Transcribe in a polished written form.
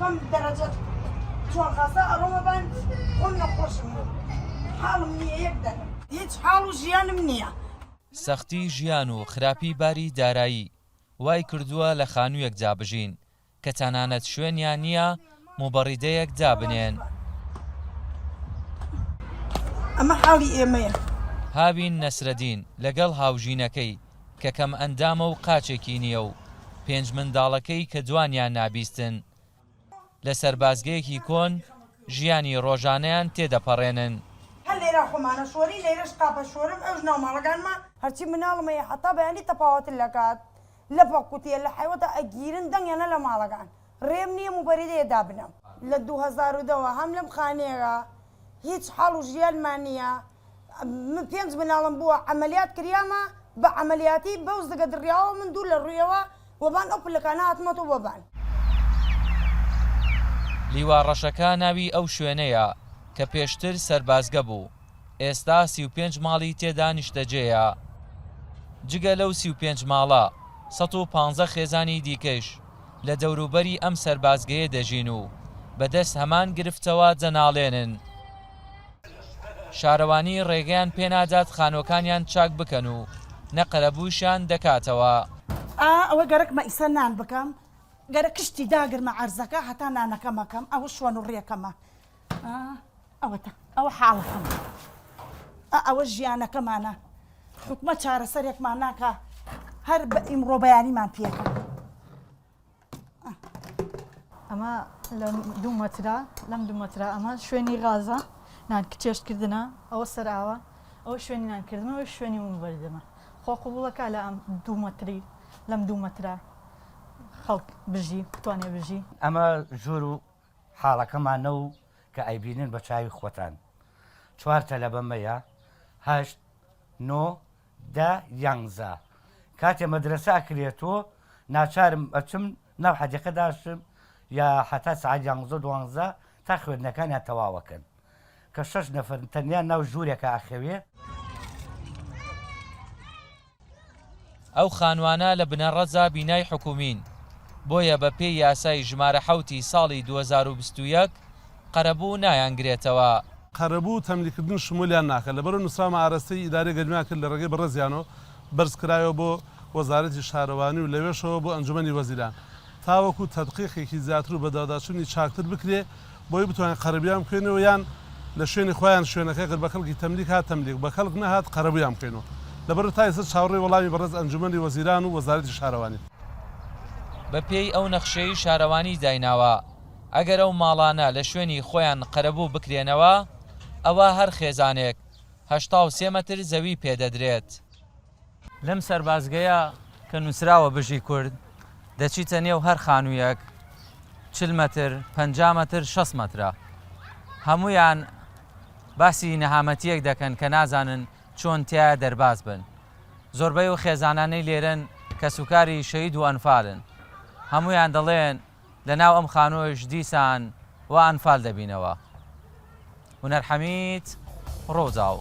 بەم دەرەجەت چۆن خەسە ئەڕۆمە بان خۆم نەخۆشم بوو حاڵم نییە یەک دەنە هیچ حاڵ و ژیانم نییە. سەختی ژیان و خراپی باری دارایی وای کردووە لە خانوویەک جابژین کە تەنانەت شوێنیان نییە موبەڕیدەیەک دابنێن. ئەمە حاڵی ئێمەیە. هاوین نەسرەدین لەگەڵ هاوژینەکەی کە کەم ئەندامە و قاچێکی نییە و 5 منداڵەکەی کە دوانیان نابیستن لە سەربازگەیەکی کۆن ژیانی ڕۆژانەیان تێدەپەڕێنن. هەر لێرە خۆمانە شۆری لێرەش قاپە شۆرم ئەوش ناوماڵەکانمە هەرچی مناڵمەیە حتا بەیانی تەپاوەتن لەکات لە پەقوتیە لە حیوەتە ئەگیرن دەنگێنە لە ماڵەکان ڕێم نییە موبەریدەیە دابنم لە 2010 هەم لەم خانەیەگە هیچ حاڵ و ژیانمان نییە. 5 مناڵم بووە عەمەلیات کریامە بە عەمەلیاتی بەوز دەگە دڕیاوە من دوو لە ڕوویەوە وەبان ئەو پلەکانە هاتمەوە وەبان. لیواڕەشەکە ناوی ئەو شوێنەیە کە پێشتر سەربازگە بوو، ئێستا 35 ماڵی تێدا نیشتەجێیە. جگە لەو 35 ماڵە 115 خێزانی دیکەش لە دەوروبەری ئەم سەربازگەیە دەژین و بەدەست هەمان گرفتەوە جەناڵێنن. شارەوانی ڕێگەیان پێنادات خانۆکانیان چاک بکەن و نەقەرەبوویشان دەکاتەوە. ئەوە گەرەکمە ئیسە نان بکەم گەرە کشتی داگرمە عەرزەکە هەتا نانەکە مەکەم ئەوە شوەن و ڕێەکەمە ئەوەتە ئەوە حاڵەکەم ئەوە ژیانەکەمانە حکومە چارەسەرێکمان ناکە هەر بە ئیمڕۆ بەیانیمان پێکە. ئەمە لە 2 مەترا لەم 2 مەترا ئەمە شوێنی غازە نان کچێشتکردنە ئەوە سەراوە ئەوە شوێنی نانکردمە ئەوە شوێنی موبەردەمە خۆ قوبوڵەکە لە ئەم 2 مەتری لەم 2 مەترا خەڵک بژی بتوانێ بژی. ئەمە ژوور و حاڵەکەمانە و کە ئەیبینن بە چاوی خۆتان 4 تە لە بەمەیە 8 9 10 11 کاتێ مەدرسە ئەکرێتەوە ناچارم ئەچم ناو حەدیقە داشم یا حتا سعات 11 12 تا خوێندنەکانیان تەواوەکەن کە 6 نەفەر تەنیا ناو ژوورێکە ئەخەوێ. ئەو خانوانە لە بنەڕەجا بینای حکومین بۆیە بە پێی یاسای ژمارە 7 ساڵی 2021 قەرەبوو نایانگرێتەوە. قەرەبوو تەملیکردن شمولیان ناکە لەبەر نووسراوە ئارەستەی ئیدارەی گەرمیان کرد لە ڕێگەی بەڕێزیانەوە بەرزکرایەوە بۆ وەزارەتی شارەوانی و لەوێشەوە بۆ ئەنجومەنی وەزیران تاوەکو تەدقیقێکی زیاتر و بەداداچوونی چاکتر بکرێ بۆی بتوانێت قەرەبیان بکەنەوە یان لە شوێنی خۆیان شوێنەکەی کرد بە خەڵکی تەملیک هات تەملیک بە خەڵک نەهات قەرەبیان بکەنەوە لەبەر تا ئێستا چاوەڕێی وەڵامی بەڕێز ئەنجومەنی وەزیران و وەزارەتی شارەوانی. بە پێی ئەو نەخشەی شارەوانی دایناوە ئەگەر ئەو ماڵانە لە شوێنی خۆیان قەرەبوو بکرێنەوە ئەوە هەر خێزانێک 83 مەتر زەوی پێدەدرێت. لەم سەربازگەیە کە نووسراوە بژی کورد دەچیتە نێو هەر خانوویەک 40 مەتر 50 مەتر 6 مەترە هەمویان باسی نەهامەتیەک دەکەن کە نازانن چۆن تیا دەرباز بن. زۆربەی و خێزانانەی لێرن کە سوکاری شەهید و ئەنفالن هەمویان دەڵێن لە ناو ئەم خانۆش دیسان و ئەنفال دەبینەوە. هونەر حەمید ڕۆزاو.